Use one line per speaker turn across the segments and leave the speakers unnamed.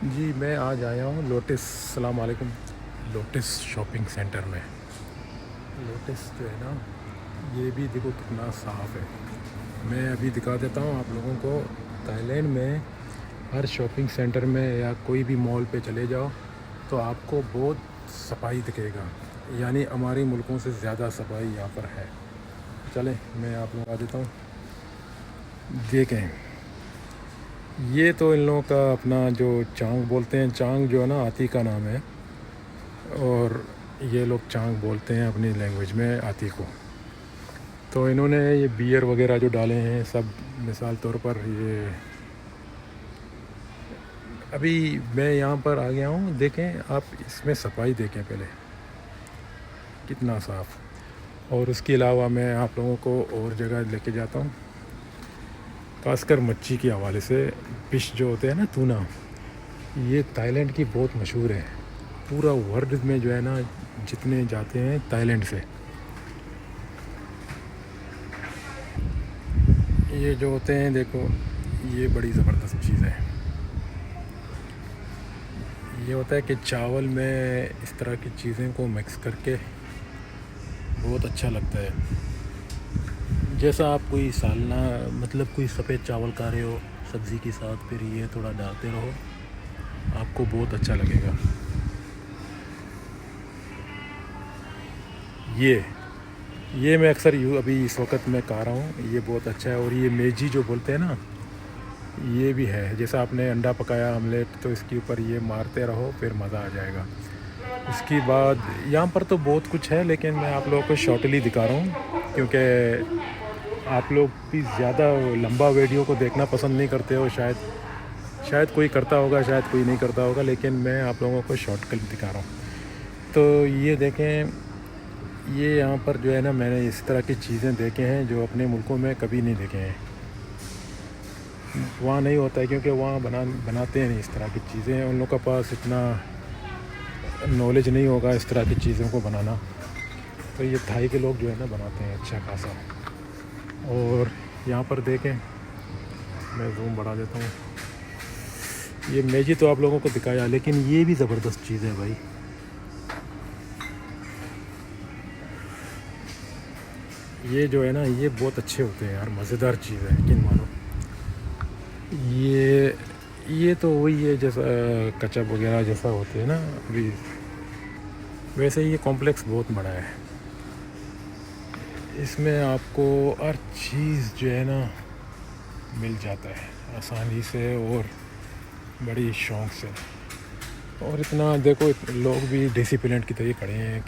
जी, मैं आज आया हूँ लोटस। सलाम वालेकुम। लोटस शॉपिंग सेंटर में। लोटस जो है ना, ये भी देखो कितना साफ़ है। मैं अभी दिखा देता हूँ आप लोगों को। थाईलैंड में हर शॉपिंग सेंटर में या कोई भी मॉल पे चले जाओ तो आपको बहुत सफाई दिखेगा, यानी हमारे मुल्कों से ज़्यादा सफाई यहाँ पर है। चलें मैं आप लोगों को दिखा देता हूँ, देखें। ये तो इन लोगों का अपना जो चांग बोलते हैं, चांग जो है ना हाथी का नाम है, और ये लोग चांग बोलते हैं अपनी लैंग्वेज में हाथी को। तो इन्होंने ये बियर वगैरह जो डाले हैं सब, मिसाल तौर पर ये अभी मैं यहाँ पर आ गया हूँ। देखें आप, इसमें सफाई देखें पहले कितना साफ़। और उसके अलावा मैं आप लोगों को और जगह लेके जाता हूँ, खासकर मच्छी के हवाले से। फिश जो होते हैं ना, टूना, ये थाईलैंड की बहुत मशहूर है। पूरा वर्ल्ड में जो है ना, जितने जाते हैं थाईलैंड से। ये जो होते हैं देखो, ये बड़ी ज़बरदस्त चीज़ है। ये होता है कि चावल में इस तरह की चीज़ें को मिक्स करके बहुत अच्छा लगता है। जैसा आप कोई सालना, मतलब कोई सफ़ेद चावल खा रहे हो सब्ज़ी के साथ, फिर ये थोड़ा डालते रहो, आपको बहुत अच्छा लगेगा। ये मैं अक्सर अभी इस वक्त मैं खा रहा हूँ, ये बहुत अच्छा है। और ये मेजी जो बोलते हैं ना, ये भी है। जैसा आपने अंडा पकाया ऑमलेट, तो इसके ऊपर ये मारते रहो, फिर मज़ा आ जाएगा। उसके बाद यहाँ पर तो बहुत कुछ है, लेकिन मैं आप लोगों को शॉर्टली दिखा रहा हूँ, क्योंकि आप लोग भी ज़्यादा लंबा वीडियो को देखना पसंद नहीं करते हो। शायद कोई करता होगा, शायद कोई नहीं करता होगा, लेकिन मैं आप लोगों को शॉर्टकट दिखा रहा हूँ। तो ये देखें, ये यहाँ पर जो है ना, मैंने इस तरह की चीज़ें देखे हैं जो अपने मुल्कों में कभी नहीं देखे हैं। वहाँ नहीं होता है, क्योंकि वहाँ बनाते हैं नहीं इस तरह की चीज़ें। उन लोगों के पास इतना नॉलेज नहीं होगा इस तरह की चीज़ों को बनाना। तो ये थाई के लोग जो है ना बनाते हैं अच्छा खासा। और यहाँ पर देखें, मैं जूम बढ़ा देता हूँ। ये मैगी तो आप लोगों को दिखाया, लेकिन ये भी ज़बरदस्त चीज़ है भाई। ये जो है ना, ये बहुत अच्छे होते हैं यार, मज़ेदार चीज़ है, यकीन मानो। ये तो वही है जैसा कचप वगैरह जैसा होते हैं ना अभी, वैसे ही ये कॉम्प्लेक्स बहुत बड़ा है। इसमें आपको हर चीज़ जो है ना मिल जाता है आसानी से और बड़ी शौक़ से। और इतना देखो, लोग भी डिसिप्लिन की तरह खड़े हैं,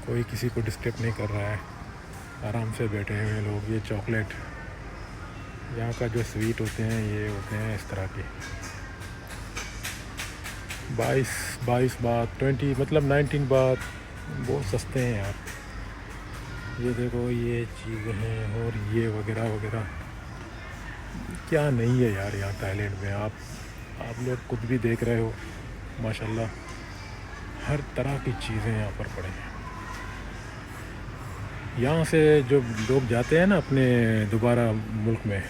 कोई किसी को डिस्टर्ब नहीं कर रहा है, आराम से बैठे हुए लोग। ये चॉकलेट, यहाँ का जो स्वीट होते हैं, ये होते हैं इस तरह के 22 बात 20, मतलब 19 बात। बहुत सस्ते हैं यार। ये देखो, ये चीज़ें हैं, और ये वगैरह वगैरह क्या नहीं है यार यहाँ थाईलैंड में। आप लोग खुद भी देख रहे हो, माशाल्लाह हर तरह की चीज़ें यहाँ पर पड़े हैं। यहाँ से जो लोग जाते हैं ना अपने दोबारा मुल्क में,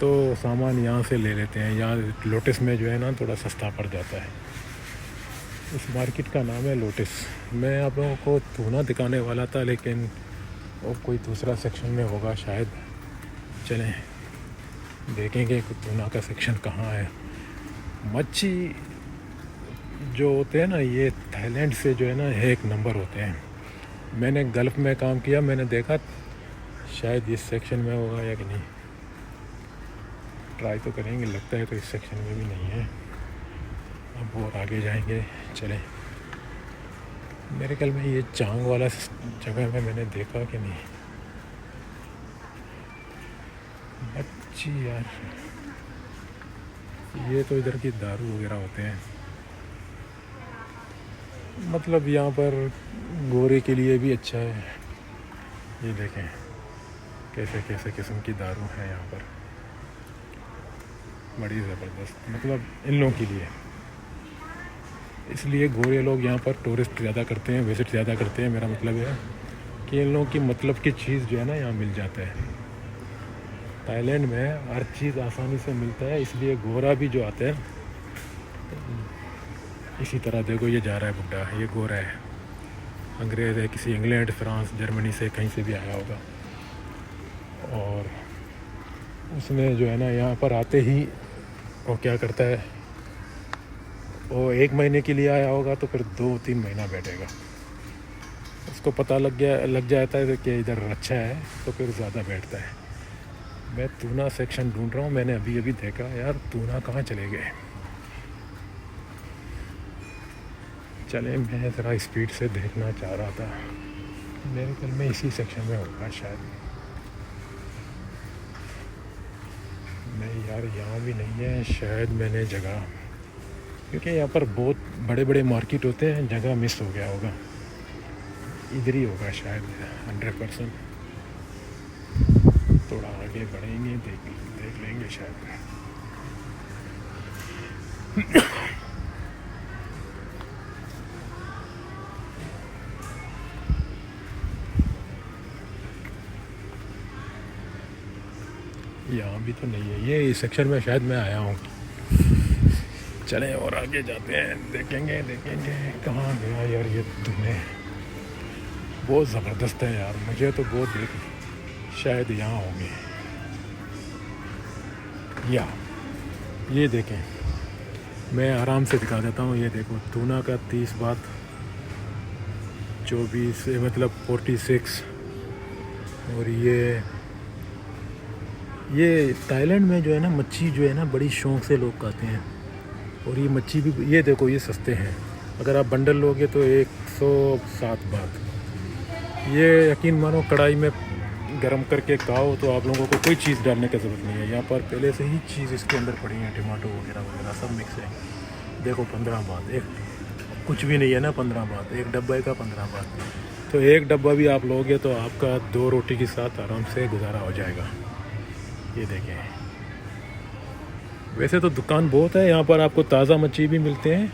तो सामान यहाँ से ले लेते हैं। यहाँ लोटस में जो है ना थोड़ा सस्ता पड़ जाता है। इस मार्केट का नाम है लोटस। मैं आप लोगों को टूना दिखाने वाला था, लेकिन वो कोई दूसरा सेक्शन में होगा शायद। चलें देखेंगे कि टूना का सेक्शन कहाँ है। मच्छी जो होते हैं ना, ये थाईलैंड से जो है ना एक नंबर होते हैं। मैंने गल्फ़ में काम किया, मैंने देखा, शायद इस सेक्शन में होगा या कि नहीं, ट्राई तो करेंगे। लगता है तो इस सेक्शन में भी नहीं है। अब और आगे जाएंगे। चलें, मेरे ख्याल में ये चांग वाला जगह में मैंने देखा कि नहीं। मच्छी यार, ये तो इधर की दारू वगैरह होते हैं। मतलब यहाँ पर गोरे के लिए भी अच्छा है। ये देखें कैसे कैसे किस्म की दारू है यहाँ पर, बड़ी ज़बरदस्त। मतलब इन लोगों के लिए, इसलिए गोरे लोग यहाँ पर टूरिस्ट ज़्यादा करते हैं, विज़िट ज़्यादा करते हैं। मेरा मतलब है कि इन लोगों की मतलब की चीज़ जो है ना यहाँ मिल जाता है। थाईलैंड में हर चीज़ आसानी से मिलता है, इसलिए गोरा भी जो आता है इसी तरह देखो ये जा रहा है बुड्ढा, ये गोरा है, अंग्रेज़ है, किसी इंग्लैंड, फ्रांस, जर्मनी से कहीं से भी आया होगा। और उसने जो है ना यहाँ पर आते ही वो क्या करता है, वो 1 महीने के लिए आया होगा तो फिर 2-3 महीना बैठेगा। उसको पता लग जाता है कि इधर अच्छा है तो फिर ज़्यादा बैठता है। मैं टूना सेक्शन ढूंढ रहा हूँ, मैंने अभी अभी देखा यार टूना कहाँ चले गए। चले, मैं ज़रा स्पीड से देखना चाह रहा था, मेरे ख्याल में इसी सेक्शन में होगा शायद। नहीं यार, यहाँ भी नहीं है शायद, मैंने जगह, क्योंकि यहाँ पर बहुत बड़े बड़े मार्केट होते हैं, जगह मिस हो गया होगा। इधर ही होगा शायद 100%। थोड़ा आगे बढ़ेंगे, देख लेंगे शायद। यहाँ भी तो नहीं है, ये इस सेक्शन में शायद मैं आया हूँ। चलें और आगे जाते हैं, देखेंगे कहाँ गया यार ये धुएं। बहुत ज़बरदस्त है यार, मुझे तो बहुत शायद यहाँ होंगे। या ये देखें, मैं आराम से दिखा देता हूँ। ये देखो टूना का 30 बात 24 मतलब 46। और ये थाईलैंड में जो है ना मच्छी जो है ना बड़ी शौक़ से लोग खाते हैं। और ये मच्छी भी, ये देखो ये सस्ते हैं, अगर आप बंडल लोगे तो 107 बात। ये यकीन मानो कढ़ाई में गरम करके खाओ तो आप लोगों को कोई चीज़ डालने की ज़रूरत नहीं है। यहाँ पर पहले से ही चीज़ इसके अंदर पड़ी है, टमाटो वगैरह सब मिक्स है। देखो 15 बात, एक कुछ भी नहीं है ना, 15 बात एक डब्बे का 15 बात। तो एक डब्बा भी आप लोगे तो आपका 2 रोटी के साथ आराम से गुजारा हो जाएगा। ये देखें, वैसे तो दुकान बहुत है यहाँ पर, आपको ताज़ा मच्छी भी मिलते हैं,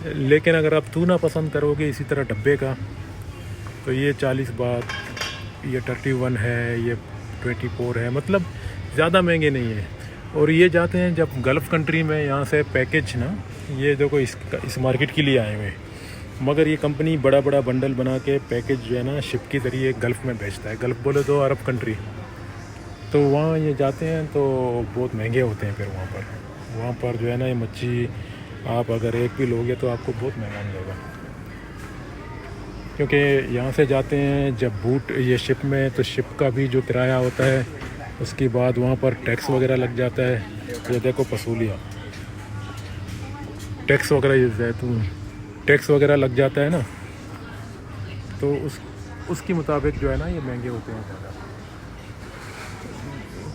लेकिन अगर आप टूना पसंद करोगे इसी तरह डब्बे का तो ये 40 बात, ये 31 है, ये 24 है, मतलब ज़्यादा महंगे नहीं है। और ये जाते हैं जब गल्फ़ कंट्री में, यहाँ से पैकेज ना, ये देखो इस मार्केट के लिए आए हुए, मगर ये कंपनी बड़ा बड़ा बंडल बना के पैकेज जो है ना शिप के ज़रिए गल्फ़ में भेजता है। गल्फ़ बोले तो अरब कंट्री, तो वहाँ ये जाते हैं तो बहुत महंगे होते हैं। फिर वहाँ पर जो है ना ये मच्छी आप अगर एक भी लोगे तो आपको बहुत महंगा मिलेगा, क्योंकि यहाँ से जाते हैं जब बूट ये शिप में, तो शिप का भी जो किराया होता है, उसके बाद वहाँ पर टैक्स वगैरह लग जाता है। ये देखो पसूलिया टैक्स वगैरह, ये जैतून टैक्स वगैरह लग जाता है ना, तो उसके मुताबिक जो है ना ये महंगे होते हैं ज़्यादा।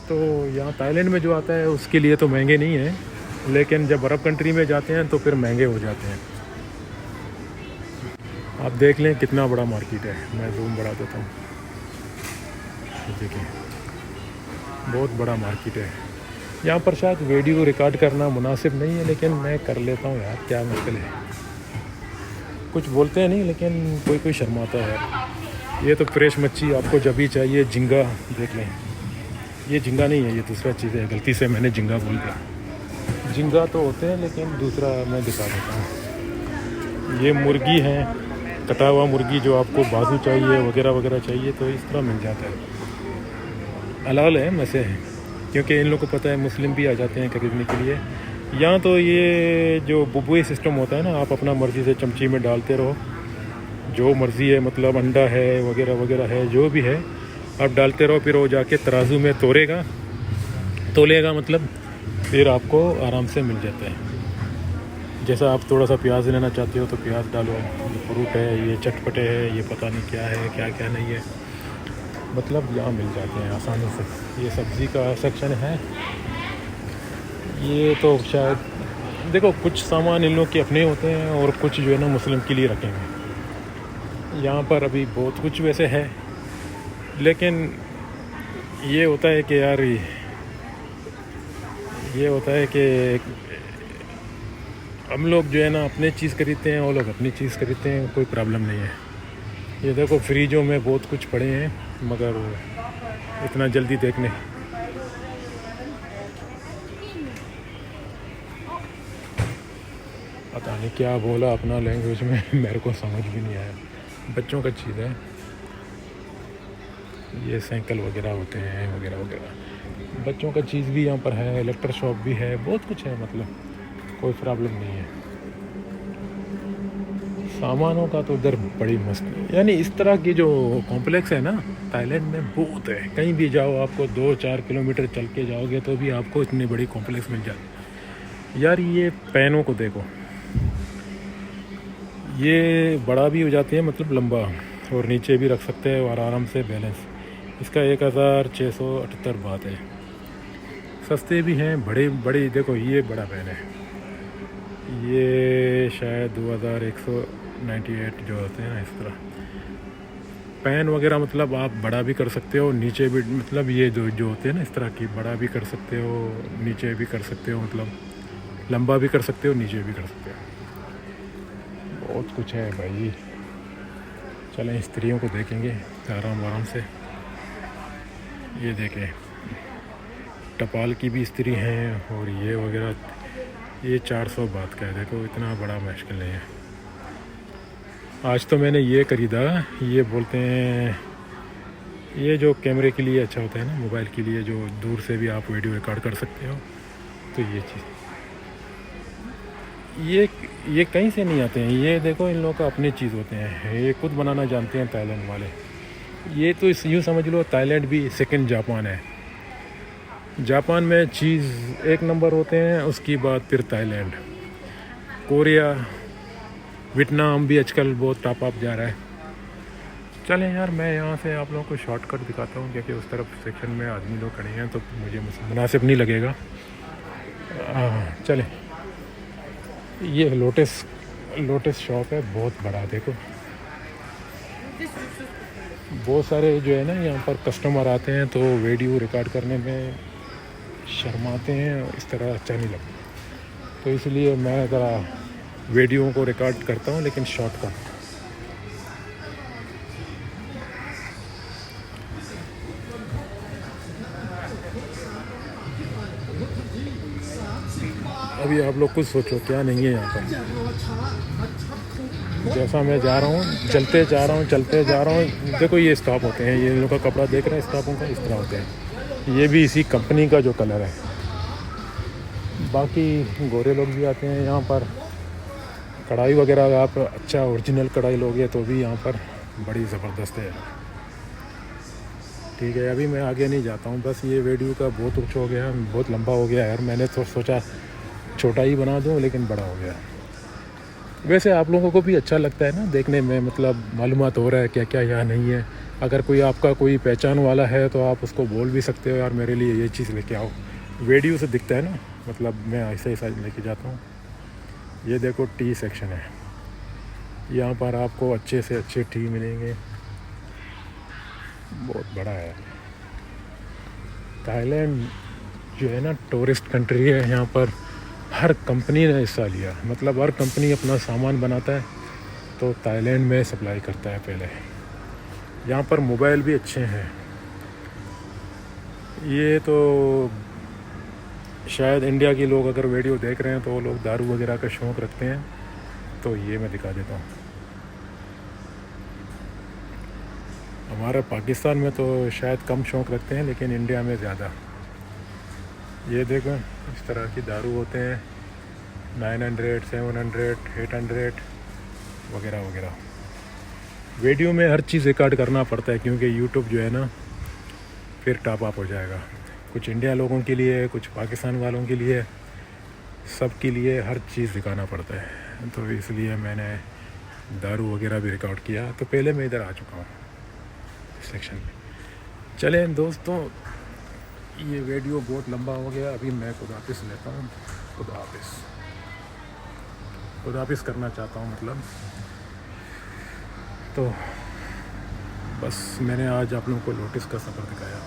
तो यहाँ थाईलैंड में जो आता है उसके लिए तो महंगे नहीं है, लेकिन जब अरब कंट्री में जाते हैं तो फिर महंगे हो जाते हैं। आप देख लें कितना बड़ा मार्केट है, मैं जूम बढ़ा देता हूँ। देखिए बहुत बड़ा मार्केट है। यहाँ पर शायद वीडियो रिकॉर्ड करना मुनासिब नहीं है, लेकिन मैं कर लेता हूँ यार, क्या मुश्किल है। कुछ बोलते हैं नहीं, लेकिन कोई शर्माता है। ये तो फ्रेश मच्छी आपको जब भी चाहिए, झींगा देख लें। ये झींगा नहीं है, ये दूसरा चीज़ है, गलती से मैंने झींगा बोल दिया। झींगा तो होते हैं, लेकिन दूसरा मैं दिखा देता हूँ। ये मुर्गी है, कटा हुआ मुर्गी, जो आपको बाजू चाहिए वगैरह चाहिए तो इस तरह मिल जाता है। हलाल है वैसे, क्योंकि इन लोगों को पता है मुस्लिम भी आ जाते हैं खरीदने के लिए। यहाँ तो ये जो बुबुए सिस्टम होता है ना, आप अपना मर्ज़ी से चमची में डालते रहो, जो मर्ज़ी है, मतलब अंडा है वगैरह है, जो भी है आप डालते रहो, फिर वो जाके तराजू में तोलेगा, मतलब फिर आपको आराम से मिल जाता है। जैसा आप थोड़ा सा प्याज लेना चाहते हो तो प्याज डालो, ये फ्रूट है, ये चटपटे है, ये पता नहीं क्या है क्या नहीं है, मतलब यहाँ मिल जाते हैं आसानी से। ये सब्ज़ी का सेक्शन है। ये तो शायद देखो कुछ सामान इन लोग के अपने होते हैं और कुछ जो है ना मुस्लिम के लिए रखेंगे। यहाँ पर अभी बहुत कुछ वैसे है, लेकिन ये होता है कि यार ये होता है कि हम लोग जो है ना अपने चीज़ खरीदते हैं, वो लोग अपनी चीज़ खरीदते हैं, कोई प्रॉब्लम नहीं है। ये देखो फ्रीजों में बहुत कुछ पड़े हैं, मगर इतना जल्दी देखने पता नहीं क्या बोला अपना लैंग्वेज में मेरे को समझ भी नहीं आया। बच्चों का चीज़ है ये, साइकिल वगैरह होते हैं वगैरह वगैरह। बच्चों का चीज़ भी यहाँ पर है, इलेक्ट्रिक शॉप भी है, बहुत कुछ है, मतलब कोई प्रॉब्लम नहीं है। सामानों का तो उधर बड़ी मस्त, यानी इस तरह की जो कॉम्प्लेक्स है ना थाईलैंड में बहुत है। कहीं भी जाओ आपको 2-4 किलोमीटर चल के जाओगे तो भी आपको इतनी बड़ी कॉम्प्लेक्स मिल जाती। यार ये पैनों को देखो, ये बड़ा भी हो जाती है, मतलब लंबा, और नीचे भी रख सकते हैं और आराम से बैलेंस। इसका 1678 बात है। सस्ते भी हैं, बड़े बड़े। देखो ये बड़ा पेन है, ये शायद 2198 जो होते हैं ना, इस तरह पेन वगैरह। मतलब आप बड़ा भी कर सकते हो, नीचे भी, मतलब ये जो होते हैं ना इस तरह की, बड़ा भी कर सकते हो, नीचे भी कर सकते हो, मतलब लंबा भी कर सकते हो, नीचे भी कर सकते हो। बहुत कुछ है भाई। चलें स्त्रियों को देखेंगे आराम आराम से। ये देखें, टपाल की भी स्त्री हैं, और ये वगैरह। ये 400 बात का है। देखो इतना बड़ा मुश्किल नहीं है। आज तो मैंने ये खरीदा, ये बोलते हैं, ये जो कैमरे के लिए अच्छा होता है ना, मोबाइल के लिए, जो दूर से भी आप वीडियो रिकॉर्ड कर सकते हो। तो ये चीज़, ये कहीं से नहीं आते हैं। ये देखो इन लोगों का अपनी चीज़ होते हैं, ये खुद बनाना जानते हैं थाईलैंड वाले। ये तो यूँ समझ लो थाईलैंड भी सेकंड जापान है। जापान में चीज़ एक नंबर होते हैं, उसकी बाद फिर थाईलैंड, कोरिया, वियतनाम भी आजकल बहुत टॉप अप जा रहा है। चलें यार, मैं यहाँ से आप लोगों को शॉर्टकट दिखाता हूँ, क्योंकि उस तरफ सेक्शन में आदमी लोग खड़े हैं तो मुझे मुनासिब नहीं लगेगा। चलें, ये लोटस शॉप है, बहुत बड़ा। देखो बहुत सारे जो है ना यहाँ पर कस्टमर आते हैं तो वीडियो रिकॉर्ड करने में शर्माते हैं, इस तरह अच्छा नहीं लगता। तो इसलिए मैं ज़रा वीडियो को रिकॉर्ड करता हूँ, लेकिन शॉर्टकट। अभी आप लोग कुछ सोचो क्या नहीं है यहाँ पर। जैसा मैं जा रहा हूँ, चलते जा रहा हूँ। देखो ये स्टॉप होते हैं, ये लोग का कपड़ा देख रहे हैं, स्टॉपों का इस तरह होते हैं। ये भी इसी कंपनी का जो कलर है। बाकी गोरे लोग भी आते हैं यहाँ पर। कढ़ाई वगैरह आप अच्छा ओरिजिनल कढ़ाई लोगे तो भी यहाँ पर बड़ी ज़बरदस्त है। ठीक है, अभी मैं आगे नहीं जाता हूँ, बस ये वीडियो का बहुत कुछ हो गया, बहुत लंबा हो गया यार। मैंने तो सोचा छोटा ही बना दूँ, लेकिन बड़ा हो गया। वैसे आप लोगों को भी अच्छा लगता है ना देखने में, मतलब मालूमात हो रहा है क्या क्या यहाँ नहीं है। अगर कोई आपका कोई पहचान वाला है तो आप उसको बोल भी सकते हो, यार मेरे लिए ये चीज़ लेके आओ। वीडियो से दिखता है ना, मतलब मैं ऐसा ही लेके जाता हूँ। ये देखो टी सेक्शन है, यहाँ पर आपको अच्छे से अच्छे टी मिलेंगे। बहुत बड़ा है। थाईलैंड जो है ना टूरिस्ट कंट्री है, यहाँ पर हर कंपनी ने हिस्सा लिया। मतलब हर कंपनी अपना सामान बनाता है तो थाईलैंड में सप्लाई करता है पहले। यहाँ पर मोबाइल भी अच्छे हैं। ये तो शायद इंडिया के लोग अगर वीडियो देख रहे हैं तो वो लोग दारू वगैरह का शौक़ रखते हैं, तो ये मैं दिखा देता हूँ। हमारे पाकिस्तान में तो शायद कम शौक़ रखते हैं, लेकिन इंडिया में ज़्यादा। ये देखो इस तरह की दारू होते हैं, 900, 700, 800 वगैरह वगैरह। वीडियो में हर चीज़ रिकॉर्ड करना पड़ता है, क्योंकि यूट्यूब जो है ना फिर टॉप अप हो जाएगा। कुछ इंडिया लोगों के लिए, कुछ पाकिस्तान वालों के लिए, सब के लिए हर चीज़ दिखाना पड़ता है। तो इसलिए मैंने दारू वगैरह भी रिकॉर्ड किया। तो पहले मैं इधर आ चुका हूँ सेक्शन में। चलें दोस्तों, ये वीडियो बहुत लंबा हो गया, अभी मैं खुदाफिस लेता हूँ। खुदाफिस करना चाहता हूँ, मतलब। तो बस मैंने आज आप लोगों को लोटस का सफ़र दिखाया।